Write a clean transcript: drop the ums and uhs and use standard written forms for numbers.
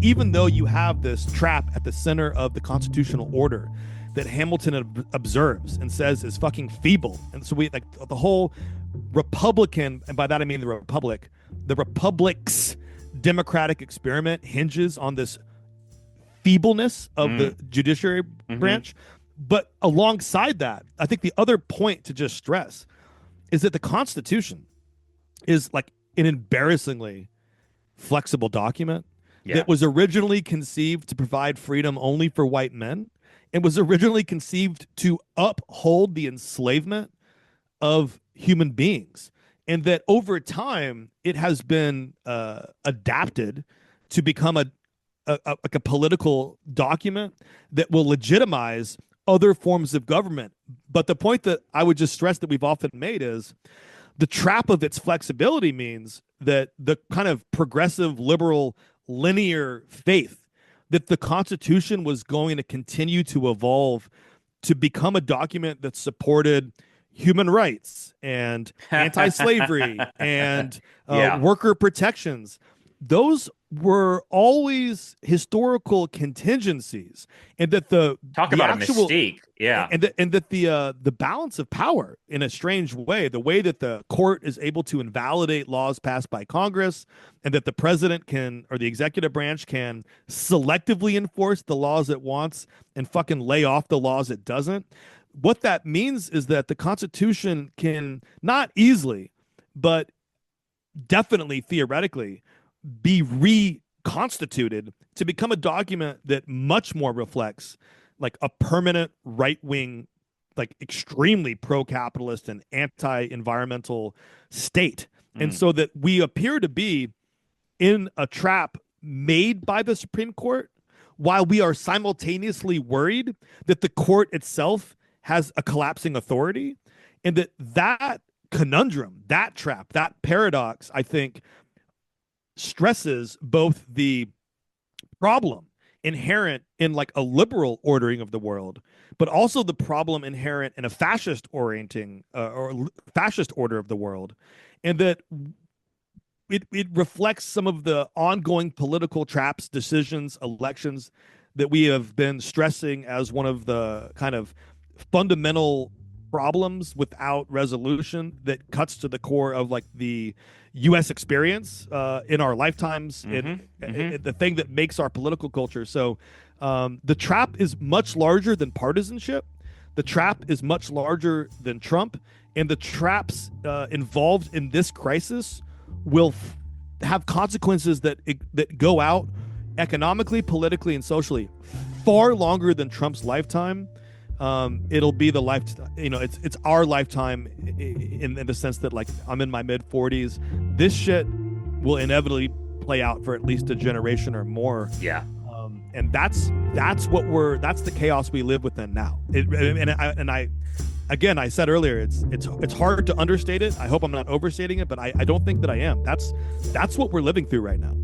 even though you have this trap at the center of the constitutional order that Hamilton observes and says is fucking feeble, and so we like the whole Republican, and by that I mean the Republic's democratic experiment hinges on this feebleness of the judiciary branch. But alongside that, I think the other point to just stress is that the Constitution is like an embarrassingly flexible document that was originally conceived to provide freedom only for white men, and was originally conceived to uphold the enslavement of human beings, and that over time it has been adapted to become like a political document that will legitimize other forms of government. But the point that I would just stress that we've often made is the trap of its flexibility means that the kind of progressive, liberal, linear faith that the Constitution was going to continue to evolve to become a document that supported human rights and anti-slavery and worker protections. Those were always historical contingencies, and that talk about actual, a mistake, and that the balance of power, in a strange way, the way that the court is able to invalidate laws passed by Congress, and that the president can, or the executive branch can selectively enforce the laws it wants and fucking lay off the laws it doesn't. What that means is that the Constitution can not easily, but definitely theoretically, be reconstituted to become a document that much more reflects like a permanent right-wing, like extremely pro-capitalist and anti-environmental state. And so that we appear to be in a trap made by the Supreme Court, while we are simultaneously worried that the court itself has a collapsing authority, and that conundrum, that trap, that paradox, I think, stresses both the problem inherent in like a liberal ordering of the world, but also the problem inherent in a fascist orienting or fascist order of the world, and that it reflects some of the ongoing political traps, decisions, elections that we have been stressing as one of the kind of fundamental problems without resolution that cuts to the core of like the U.S. experience in our lifetimes, the thing that makes our political culture. So the trap is much larger than partisanship. The trap is much larger than Trump, and the traps involved in this crisis will have consequences that go out economically, politically, and socially far longer than Trump's lifetime. It'll be the lifetime, it's our lifetime in the sense that like I'm in my mid 40s. This shit will inevitably play out for at least a generation or more. Yeah. And that's the chaos we live within now. I said earlier, it's hard to understate it. I hope I'm not overstating it, but I don't think that I am. That's what we're living through right now.